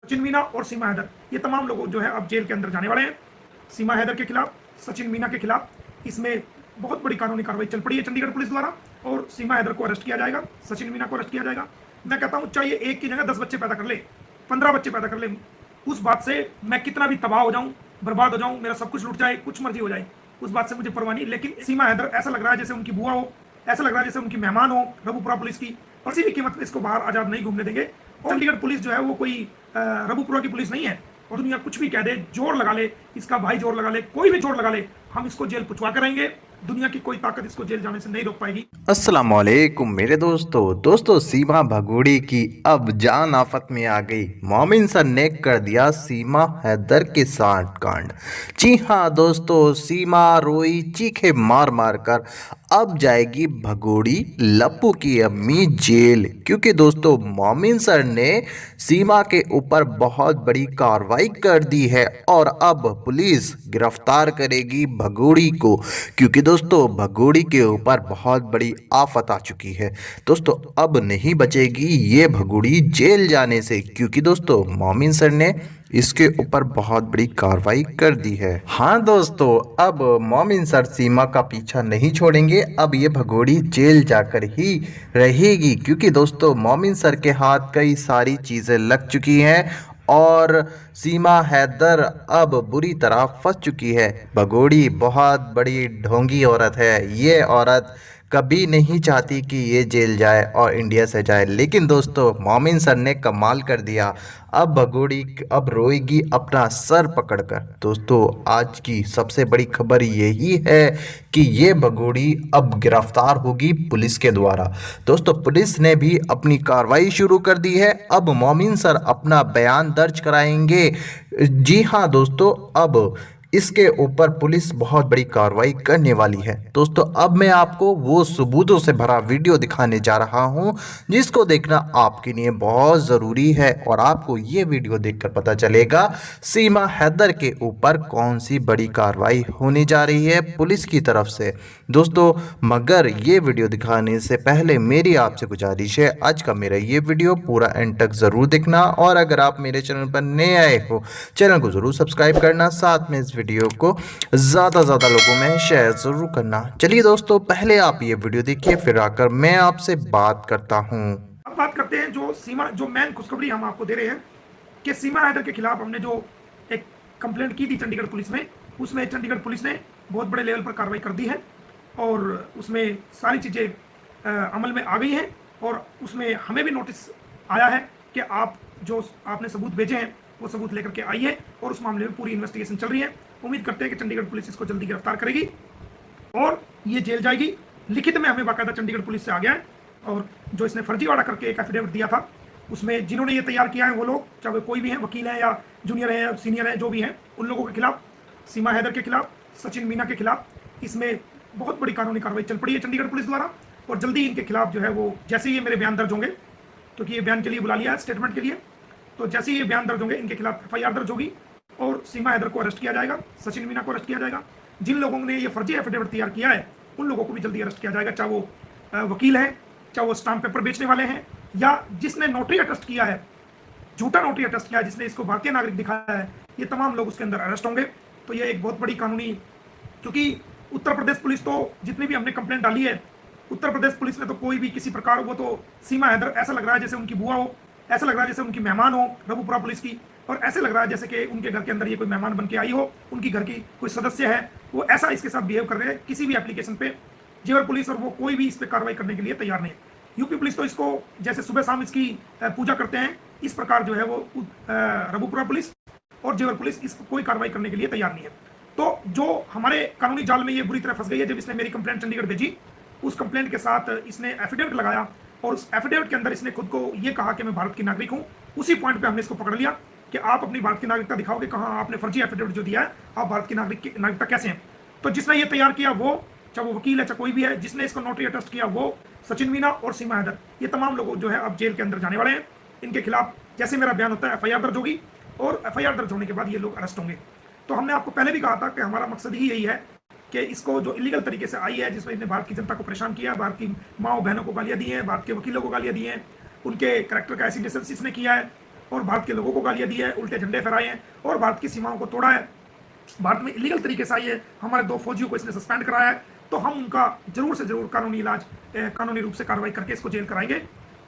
सचिन मीना और सीमा हैदर, ये तमाम लोग जो है अब जेल के अंदर जाने वाले हैं। सीमा हैदर के खिलाफ, सचिन मीना के खिलाफ इसमें बहुत बड़ी कानूनी कार्रवाई चल पड़ी है चंडीगढ़ पुलिस द्वारा, और सीमा हैदर को अरेस्ट किया जाएगा, सचिन मीना को अरेस्ट किया जाएगा। मैं कहता हूँ चाहे एक की जगह 10 बच्चे पैदा कर ले, 15 बच्चे पैदा कर ले, उस बात से मैं कितना भी तबाह हो जाऊं, बर्बाद हो जाऊं, मेरा सब कुछ लूट जाए, कुछ मर्जी हो जाए, उस बात से मुझे परवाह नहीं। लेकिन सीमा हैदर ऐसा लग रहा है जैसे उनकी बुआ हो, ऐसा लग रहा है जैसे उनकी मेहमान हो रबुपुरा पुलिस की, और किसी भी कीमत पर इसको बाहर आजाद नहीं घूमने देंगे। और चंडीगढ़ पुलिस जो है वो कोई रबुपुरा की पुलिस नहीं है, और दुनिया कुछ भी कह दे, जोर लगा ले, इसका भाई जोर लगा ले, कोई भी जोर लगा ले, हम इसको जेल पुचवा कर रहेंगे। दुनिया की कोई ताकत इसको जेल जाने से नहीं रोक पाएगी। अस्सलाम वालेकुम मेरे दोस्तों सीमा भगोड़ी की अब जान आफत में आ गई। मोमिन सर ने कर दिया सीमा हैदर के साथ कांड। जी हाँ दोस्तों, सीमा रोई चीखे मार मार कर अब जाएगी भगोड़ी लप्पू की अम्मी जेल, क्योंकि दोस्तों मोमिन सर ने सीमा के ऊपर बहुत बड़ी कार्रवाई कर दी है और अब पुलिस गिरफ्तार करेगी भगोड़ी को, क्योंकि दोस्तों भगोड़ी के ऊपर बहुत बड़ी आफत आ चुकी है। दोस्तों अब नहीं बचेगी ये भगोड़ी जेल जाने से, क्योंकि दोस्तों मोमिन सर ने इसके ऊपर बहुत बड़ी कार्रवाई कर दी है। हाँ दोस्तों, अब मोमिन सर सीमा का पीछा नहीं छोड़ेंगे, अब ये भगोड़ी जेल जाकर ही रहेगी, क्योंकि दोस्तों मोमिन सर के हाथ कई सारी चीज़ें लग चुकी हैं और सीमा हैदर अब बुरी तरह फंस चुकी है। भगोड़ी बहुत बड़ी ढोंगी औरत है, ये औरत कभी नहीं चाहती कि ये जेल जाए और इंडिया से जाए, लेकिन दोस्तों मोमिन सर ने कमाल कर दिया। अब भगोड़ी अब रोएगी अपना सर पकड़कर। दोस्तों आज की सबसे बड़ी खबर यही है कि ये भगोड़ी अब गिरफ्तार होगी पुलिस के द्वारा। दोस्तों पुलिस ने भी अपनी कार्रवाई शुरू कर दी है, अब मोमिन सर अपना बयान दर्ज कराएंगे। जी हाँ दोस्तों, अब इसके ऊपर पुलिस बहुत बड़ी कार्रवाई करने वाली है। दोस्तों अब मैं आपको वो सबूतों से भरा वीडियो दिखाने जा रहा हूं, जिसको देखना आपके लिए बहुत ज़रूरी है, और आपको ये वीडियो देखकर पता चलेगा सीमा हैदर के ऊपर कौन सी बड़ी कार्रवाई होने जा रही है पुलिस की तरफ से। दोस्तों मगर ये वीडियो दिखाने से पहले मेरी आपसे गुजारिश है, आज का मेरा ये वीडियो पूरा एंड तक ज़रूर देखना, और अगर आप मेरे चैनल पर नए आए हो चैनल को ज़रूर सब्सक्राइब करना, साथ में इस वीडियो को ज़्यादा लोगों में शेयर ज़रूर करना। चलिए दोस्तों पहले आप ये वीडियो देखिए, फिर आकर मैं आपसे बात करता हूँ। अब बात करते हैं जो मेन खुशखबरी हम आपको दे रहे हैं कि सीमा हैदर के खिलाफ हमने जो एक कंप्लेंट की थी चंडीगढ़ पुलिस में, उसमें चंडीगढ़ पुलिस ने बहुत बड़े लेवल पर कार्रवाई कर दी है, और उसमें सारी चीज़ें अमल में आ गई हैं, और उसमें हमें भी नोटिस आया है कि आपने सबूत भेजे हैं वो सबूत लेकर के आइए, और उस मामले में पूरी इन्वेस्टिगेशन चल रही है। उम्मीद करते हैं कि चंडीगढ़ पुलिस इसको जल्दी गिरफ्तार करेगी और ये जेल जाएगी। लिखित में हमें बाकायदा चंडीगढ़ पुलिस से आ गया है, और जो इसने फर्जीवाड़ा करके एक एफिडेविट दिया था, उसमें जिन्होंने ये तैयार किया है वो लोग, चाहे कोई भी हैं, वकील हैं या जूनियर हैं या सीनियर हैं, जो भी हैं, उन लोगों के खिलाफ, सीमा हैदर के खिलाफ, सचिन मीना के खिलाफ इसमें बहुत बड़ी कानूनी कार्रवाई चल पड़ी है चंडीगढ़ पुलिस द्वारा, और जल्दी इनके खिलाफ जो है वो, जैसे ही मेरे बयान दर्ज होंगे, क्योंकि ये बयान के लिए बुला लिया है स्टेटमेंट के लिए, तो जैसे ही ये बयान दर्ज होंगे इनके खिलाफ एफआईआर दर्ज होगी, और सीमा हैदर को अरेस्ट किया जाएगा, सचिन मीना को अरेस्ट किया जाएगा। जिन लोगों ने ये फर्जी एफिडेविट तैयार किया है उन लोगों को भी जल्दी अरेस्ट किया जाएगा, चाहे वो वकील हैं, चाहे वो स्टाम्प पेपर बेचने वाले हैं, या जिसने नोटरी अटेस्ट किया है, झूठा नोटरी अटेस्ट किया है, जिसने इसको भारतीय नागरिक दिखाया है, ये तमाम लोग उसके अंदर अरेस्ट होंगे। तो ये एक बहुत बड़ी कानूनी, क्योंकि उत्तर प्रदेश पुलिस तो जितनी भी हमने कंप्लेंट डाली है, उत्तर प्रदेश पुलिस ने तो कोई भी किसी प्रकार, वो तो सीमा हैदर ऐसा लग रहा है जैसे उनकी बुआ हो, ऐसा लग रहा है जैसे उनकी मेहमान हो रबुपुरा पुलिस की, और ऐसे लग रहा है जैसे कि उनके घर के अंदर ये कोई मेहमान बन के आई हो, उनकी घर की कोई सदस्य है, वो ऐसा इसके साथ बिहेव कर रहे हैं किसी भी एप्लीकेशन पे जेवर पुलिस, और वो कोई भी इस पर कार्रवाई करने के लिए तैयार नहीं है। यूपी पुलिस तो इसको जैसे सुबह शाम इसकी पूजा करते हैं, इस प्रकार जो है वो रबुपुरा पुलिस और जेवर पुलिस इस कोई कार्रवाई करने के लिए तैयार नहीं है। तो जो हमारे कानूनी जाल में ये बुरी तरह फंस गई है, जब इसने मेरी कंप्लेंट चंडीगढ़ भेजी, उस कंप्लेंट के साथ इसने एफिडेविट लगाया, और उस एफिडेविट के अंदर इसने खुद को ये कहा कि मैं भारत की नागरिक हूँ। उसी पॉइंट पे हमने इसको पकड़ लिया कि आप अपनी भारत की नागरिकता दिखाओगे, कहाँ आपने फर्जी एफिडेविट जो दिया है, आप भारत की नागरिकता कैसे हैं। तो जिसने ये तैयार किया वो, चाहे वो वकील है चाहे कोई भी है, जिसने इसको नोटरी अटेस्ट किया वो, सचिन मीना और सीमा हैदर, ये तमाम लोग जो है अब जेल के अंदर जाने वाले हैं। इनके खिलाफ जैसे मेरा बयान होता है एफआईआर दर्ज होगी, और एफआईआर दर्ज होने के बाद ये लोग अरेस्ट होंगे। तो हमने आपको पहले भी कहा था कि हमारा मकसद ही यही है कि इसको जो इलीगल तरीके से आई है, जिसमें इसने भारत की जनता को परेशान किया, भारत की माओ बहनों को गालियाँ दी हैं, भारत के वकीलों को गालियाँ दी हैं, उनके करैक्टर का एसिडेशन इसने किया है, और भारत के लोगों को गालियां दी है, उल्टे झंडे फहराए हैं और भारत की सीमाओं को तोड़ा है, भारत में इलीगल तरीके से आई है, हमारे 2 फौजियों को इसने सस्पेंड कराया है, तो हम उनका जरूर से जरूर कानूनी इलाज, कानूनी रूप से कार्रवाई करके इसको जेल कराएंगे,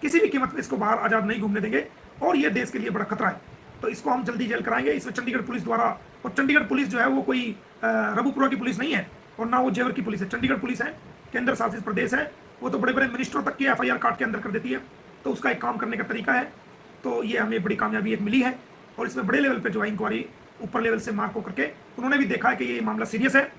किसी भी कीमत पर इसको बाहर आज़ाद नहीं घूमने देंगे और ये देश के लिए बड़ा खतरा है, तो इसको हम जल्दी जेल कराएंगे। इसमें चंडीगढ़ पुलिस द्वारा, और चंडीगढ़ पुलिस जो है वो कोई रबुपुरा की पुलिस नहीं है और ना वो जेवर की पुलिस है, चंडीगढ़ पुलिस है, केंद्र शासित प्रदेश है, वो तो बड़े बड़े मिनिस्टरों तक की FIR काट के अंदर कर देती है, तो उसका एक काम करने का तरीका है। तो ये हमें बड़ी कामयाबी एक मिली है और इसमें बड़े लेवल पे जो है इंक्वायरी ऊपर लेवल से मार्क को करके उन्होंने भी देखा है कि ये मामला सीरियस है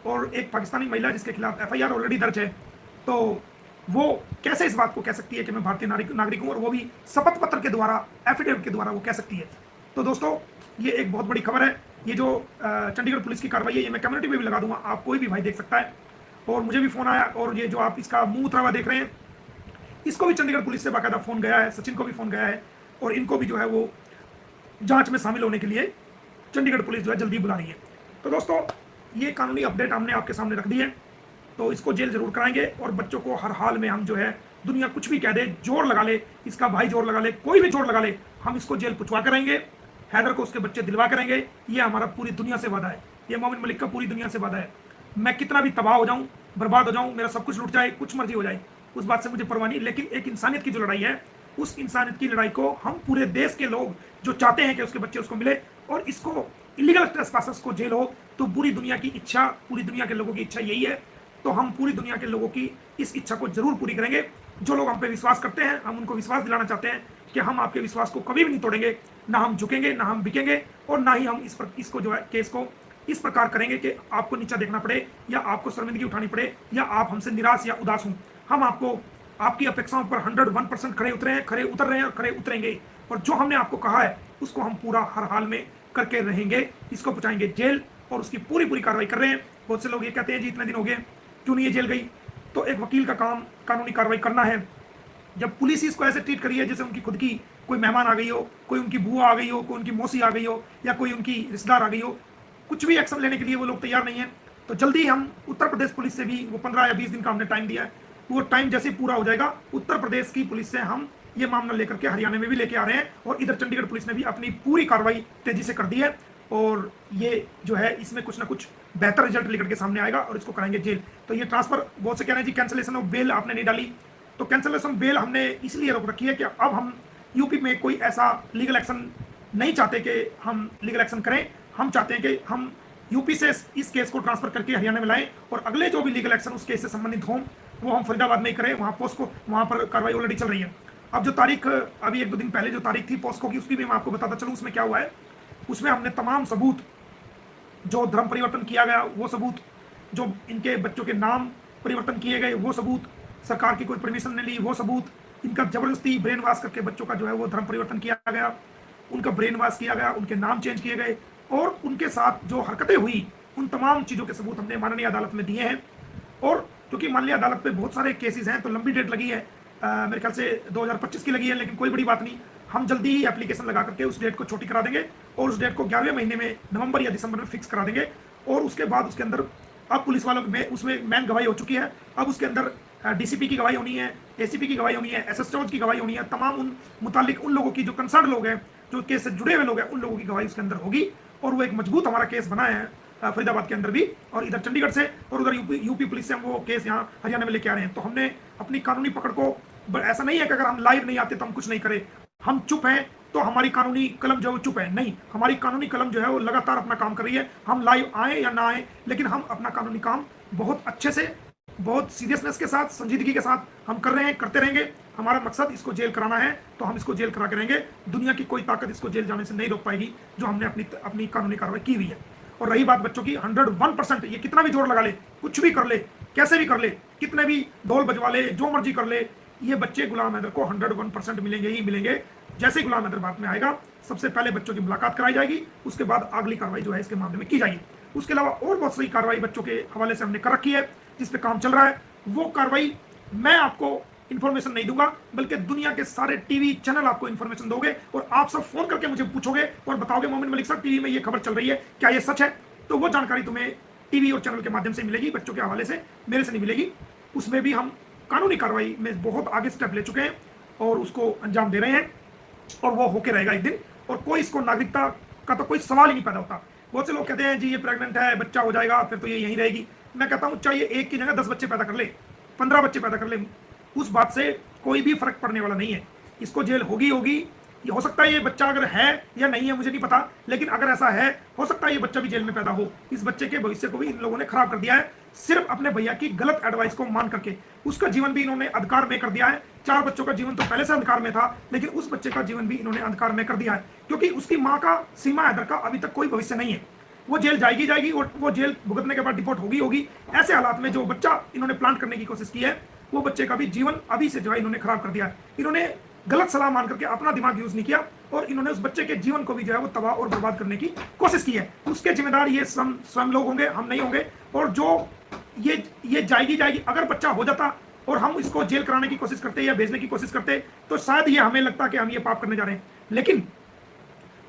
और एक पाकिस्तानी महिला जिसके खिलाफ FIR ऑलरेडी दर्ज है, तो वो कैसे इस बात को कह सकती है कि मैं भारतीय नागरिक हूँ, और वो भी शपथ पत्र के द्वारा, एफिडेविट के द्वारा वो कह सकती है। तो दोस्तों ये एक बहुत बड़ी खबर है, ये जो चंडीगढ़ पुलिस की कार्रवाई है, ये मैं कम्युनिटी में भी लगा दूंगा, आप कोई भी भाई देख सकता है। और मुझे भी फ़ोन आया, और ये जो आप इसका मुंह उतरा हुआ देख रहे हैं, इसको भी चंडीगढ़ पुलिस से बाकायदा फ़ोन गया है, सचिन को भी फ़ोन गया है, और इनको भी जो है वो जांच में शामिल होने के लिए चंडीगढ़ पुलिस जो है जल्दी बुला रही है। तो दोस्तों ये कानूनी अपडेट हमने आपके सामने रख दी है, तो इसको जेल जरूर कराएंगे और बच्चों को हर हाल में हम जो है, दुनिया कुछ भी कह दे, जोर लगा ले, इसका भाई जोर लगा ले, कोई भी जोर लगा ले, हम इसको जेल पुछवा करेंगे, हैदर को उसके बच्चे दिलवा करेंगे। ये हमारा पूरी दुनिया से वादा है, ये मोमिन मलिक का पूरी दुनिया से वादा है। मैं कितना भी तबाह हो जाऊं, बर्बाद हो जाऊं, मेरा सब कुछ लुट जाए, कुछ मर्जी हो जाए, उस बात से मुझे परवाह नहीं, लेकिन एक इंसानियत की जो लड़ाई है, उस इंसानियत की लड़ाई को हम पूरे देश के लोग जो चाहते हैं कि उसके बच्चे उसको मिले और इसको इलीगल ट्रेसपासर्स को जेल हो, तो पूरी दुनिया की इच्छा, पूरी दुनिया के लोगों की इच्छा यही है, तो हम पूरी दुनिया के लोगों की इस इच्छा को जरूर पूरी करेंगे। जो लोग हम पे विश्वास करते हैं, हम उनको विश्वास दिलाना चाहते हैं कि हम आपके विश्वास को कभी भी नहीं तोड़ेंगे, ना हम झुकेंगे, ना हम बिकेंगे, और ना ही हम इसको जो है केस को इस प्रकार करेंगे कि आपको नीचा देखना पड़े या आपको शर्मिंदगी उठानी पड़े या आप हमसे निराश या उदास हों। हम आपको आपकी अपेक्षाओं पर 101% खड़े उतर रहे हैं और खड़े उतरेंगे, और जो हमने आपको कहा है उसको हम पूरा हर हाल में करके रहेंगे। इसको पहुंचाएंगे जेल और उसकी पूरी कार्रवाई कर रहे हैं। बहुत से लोग ये कहते हैं जी इतने दिन हो गए क्यों नहीं ये जेल गई, तो एक वकील का काम कानूनी कार्रवाई करना है। जब पुलिस इसको ऐसे ट्रीट करी है जैसे उनकी खुद की कोई मेहमान आ गई हो, कोई उनकी बुआ आ गई हो, कोई उनकी मौसी आ गई हो, या कोई उनकी रिश्तेदार आ गई हो, कुछ भी एक्शन लेने के लिए वो लोग तैयार नहीं है। तो जल्दी हम उत्तर प्रदेश पुलिस से भी वो 15 या 20 दिन का हमने टाइम दिया है, वो टाइम जैसे पूरा हो जाएगा उत्तर प्रदेश की पुलिस से हम ये मामला लेकर के हरियाणा में भी लेके आ रहे हैं, और इधर चंडीगढ़ पुलिस ने भी अपनी पूरी कार्रवाई तेजी से कर दी है, और ये जो है इसमें कुछ ना कुछ बेहतर रिजल्ट लेकर के सामने आएगा और इसको कराएंगे जेल। तो ये ट्रांसफर, बहुत से कह रहे हैं जी कैंसिलेशन ऑफ बेल आपने नहीं डाली, तो कैंसिलेशन बेल हमने इसलिए रोक रखी है कि अब हम यूपी में कोई ऐसा लीगल एक्शन नहीं चाहते कि हम लीगल एक्शन करें। हम चाहते हैं कि हम यूपी से इस केस को ट्रांसफर करके हरियाणा में लाएं, और अगले जो भी लीगल एक्शन उस केस से संबंधित हों वो हम फरीदाबाद में ही करें। वहाँ पोस्को, वहाँ पर कार्रवाई ऑलरेडी चल रही है। अब जो तारीख, अभी 1-2 दिन पहले जो तारीख थी पोस्को की, उसकी भी मैं आपको बताता चलूँ उसमें क्या हुआ है। उसमें हमने तमाम सबूत, जो धर्म परिवर्तन किया गया वो सबूत, जो इनके बच्चों के नाम परिवर्तन किए गए वो सबूत, सरकार की कोई परमिशन नहीं ली वो सबूत, इनका जबरदस्ती ब्रेन वॉश करके बच्चों का जो है वो धर्म परिवर्तन किया गया, उनका ब्रेन वॉश किया गया, उनके नाम चेंज किए गए, और उनके साथ जो हरकतें हुई उन तमाम चीज़ों के सबूत हमने माननीय अदालत में दिए हैं। और क्योंकि माननीय अदालत पे बहुत सारे केसेस हैं तो लंबी डेट लगी है, मेरे ख्याल से 2025 की लगी है, लेकिन कोई बड़ी बात नहीं, हम जल्दी ही एप्लीकेशन लगा करके उस डेट को छोटी करा देंगे और उस डेट को 11वें महीने में, नवंबर या दिसंबर में फिक्स करा देंगे। और उसके बाद उसके अंदर अब पुलिस वालों में उसमें मैन गवाही हो चुकी है, अब उसके अंदर DCP की गवाही होनी है, ACP की गवाही होनी है, SSO की गवाही होनी है, तमाम उन मुतालिक उन लोगों की जो कंसर्न लोग हैं, जो केस से जुड़े हुए लोग हैं, उन लोगों की गवाही उसके अंदर होगी, और वो एक मजबूत हमारा केस बना है फरीदाबाद के अंदर भी, और इधर चंडीगढ़ से और उधर यूपी पुलिस से हम वो केस यहाँ हरियाणा में लेके आ रहे हैं। तो हमने अपनी कानूनी पकड़ को, ऐसा नहीं है कि अगर हम लाइव नहीं आते तो हम कुछ नहीं करें, हम चुप हैं तो हमारी कानूनी कलम जो है वो चुप है, नहीं, हमारी कानूनी कलम जो है वो लगातार अपना काम कर रही है। हम लाइव आए या ना आए, लेकिन हम अपना कानूनी काम बहुत अच्छे से, बहुत सीरियसनेस के साथ, संजीदगी के साथ हम कर रहे हैं, करते रहेंगे। हमारा मकसद इसको जेल कराना है, तो हम इसको जेल करा के रहेंगे। दुनिया की कोई ताकत इसको जेल जाने से नहीं रोक पाएगी, जो हमने अपनी कानूनी कार्रवाई की हुई है। और रही बात बच्चों की, 101%, ये कितना भी जोर लगा ले, कुछ भी कर ले, कैसे भी कर ले, कितने भी ढोल बजवा ले, जो मर्जी कर ले, ये बच्चे गुलाम हैदर को 101% मिलेंगे ही मिलेंगे। जैसे ही गुलाम हैदर बात में आएगा, सबसे पहले बच्चों की मुलाकात कराई जाएगी, उसके बाद अगली कार्रवाई जो है इसके मामले में की जाएगी। उसके अलावा और बहुत सारी कार्रवाई बच्चों के हवाले से हमने कर रखी है, जिस पे काम चल रहा है। वो कार्रवाई मैं आपको इन्फॉर्मेशन नहीं दूंगा, बल्कि दुनिया के सारे टीवी चैनल आपको इन्फॉर्मेशन दोगे, और आप सब फोन करके मुझे पूछोगे और बताओगे मोमिन मलिक साहब टीवी में ये खबर चल रही है, क्या ये सच है? तो वो जानकारी तुम्हें टीवी और चैनल के माध्यम से मिलेगी, बच्चों के हवाले से, मेरे से नहीं मिलेगी। उसमें भी हम कानूनी कार्रवाई में बहुत आगे स्टेप ले चुके हैं और उसको अंजाम दे रहे हैं। और वो होके रहेगा एक दिन, और कोई इसको नागरिकता का तो कोई सवाल ही नहीं पैदा होता। बहुत से लोग कहते हैं जी ये प्रेग्नेंट है, बच्चा हो जाएगा, फिर तो ये यहीं रहेगी। मैं कहता हूँ चाहे एक की जगह 10 बच्चे पैदा कर ले, 15 बच्चे पैदा कर ले, उस बात से कोई भी फर्क पड़ने वाला नहीं है। इसको जेल होगी होगी। ये हो सकता है ये बच्चा अगर है या नहीं है मुझे नहीं पता, लेकिन अगर ऐसा है, हो सकता है ये बच्चा भी जेल में पैदा हो। इस बच्चे के भविष्य को भी इन लोगों ने खराब कर दिया है, सिर्फ अपने भैया की गलत एडवाइस को मान करके। उसका जीवन भी इन्होंने अंधकार में कर दिया है। 4 बच्चों का जीवन तो पहले से अंधकार में था, लेकिन उस बच्चे का जीवन भी इन्होंने अंधकार में कर दिया है, क्योंकि उसकी माँ का, सीमा हैदर का, अभी तक कोई भविष्य नहीं है। वो जेल जाएगी और वो जेल भुगतने के बाद डिपोर्ट होगी। ऐसे हालात में जो बच्चा इन्होंने प्लांट करने की कोशिश की है, वो बच्चे का भी जीवन अभी से जो है इन्होंने खराब कर दिया है। इन्होंने गलत सलाह मान करके अपना दिमाग यूज नहीं किया, और इन्होंने उस बच्चे के जीवन को भी जो है वो तबाह और बर्बाद करने की कोशिश की है। उसके जिम्मेदार ये स्वयं लोग होंगे, हम नहीं होंगे। और जो ये जाएगी, अगर बच्चा हो जाता और हम इसको जेल कराने की कोशिश करते या भेजने की कोशिश करते, तो शायद ये हमें लगता कि हम ये पाप करने जा रहे हैं। लेकिन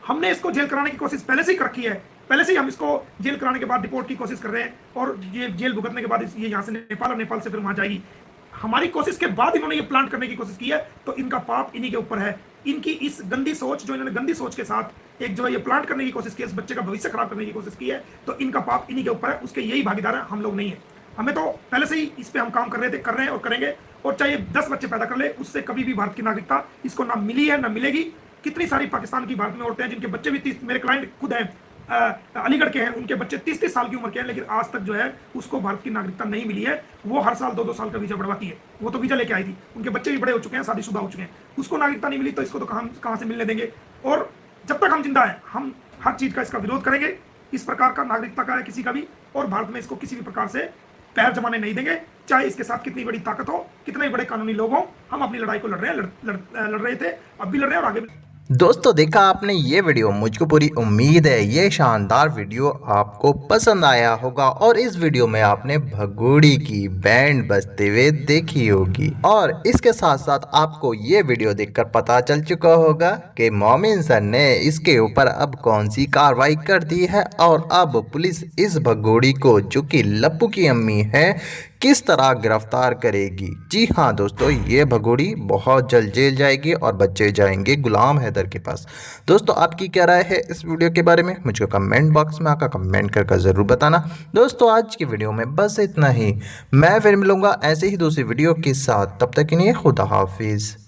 हमने इसको जेल कराने की कोशिश पहले से ही कर रखी है। पहले से ही हम इसको जेल कराने के बाद डिपोर्ट की कोशिश कर रहे हैं, और ये जेल भुगतने के बाद ये यहाँ से नेपाल, और नेपाल से फिर वहां जाएगी। हमारी कोशिश के बाद इन्होंने ये प्लांट करने की कोशिश की है, तो इनका पाप इन्हीं के ऊपर है। इनकी इस गंदी सोच, जो इन्होंने गंदी सोच के साथ एक जो है ये प्लांट करने की कोशिश की है, इस बच्चे का भविष्य खराब करने की कोशिश की है, तो इनका पाप इन्हीं के ऊपर है। उसके यही भागीदार है, हम लोग नहीं है। हमें तो पहले से ही इस पे हम काम कर रहे हैं और करेंगे। और चाहे 10 बच्चे पैदा कर ले, उससे कभी भी भारत की नागरिकता इसको ना मिली है ना मिलेगी। कितनी सारी पाकिस्तान की भारत में औरतें हैं जिनके बच्चे भी 30, मेरे क्लाइंट खुद हैं, अलीगढ़ के हैं, उनके बच्चे 30-30 साल की उम्र के हैं, लेकिन आज तक जो है उसको भारत की नागरिकता नहीं मिली है। वो हर साल 2-2 साल का वीजा बढ़वाती है। वो तो वीजा लेके आई थी, उनके बच्चे भी बड़े हो चुके हैं, शादीशुदा हो चुके हैं, उसको नागरिकता नहीं मिली, तो इसको तो कहाँ से मिलने देंगे। और जब तक हम जिंदा हैं, हम हर चीज का इसका विरोध करेंगे, इस प्रकार का नागरिकता का है किसी का भी, और भारत में इसको किसी भी प्रकार से पैर जमाने नहीं देंगे। चाहे इसके साथ कितनी बड़ी ताकत हो, कितने बड़े कानूनी लोग हों, हम अपनी लड़ाई को लड़ रहे थे, अब भी लड़ रहे हैं और आगे भी। दोस्तों देखा आपने ये वीडियो, मुझको पूरी उम्मीद है ये शानदार वीडियो आपको पसंद आया होगा, और इस वीडियो में आपने भगोड़ी की बैंड बजते हुए देखी होगी, और इसके साथ साथ आपको ये वीडियो देखकर पता चल चुका होगा कि मोमिन सर ने इसके ऊपर अब कौन सी कार्रवाई कर दी है, और अब पुलिस इस भगोड़ी को, जो कि लप्पू की अम्मी है, किस तरह गिरफ्तार करेगी। जी हाँ दोस्तों, ये भगोड़ी बहुत जल्द जेल जाएगी और बच्चे जाएंगे गुलाम हैदर के पास। दोस्तों आपकी क्या राय है इस वीडियो के बारे में, मुझे कमेंट बॉक्स में आकर कमेंट करके ज़रूर बताना। दोस्तों आज की वीडियो में बस इतना ही, मैं फिर मिलूंगा ऐसे ही दूसरी वीडियो के साथ, तब तक के लिए खुदा हाफिज़।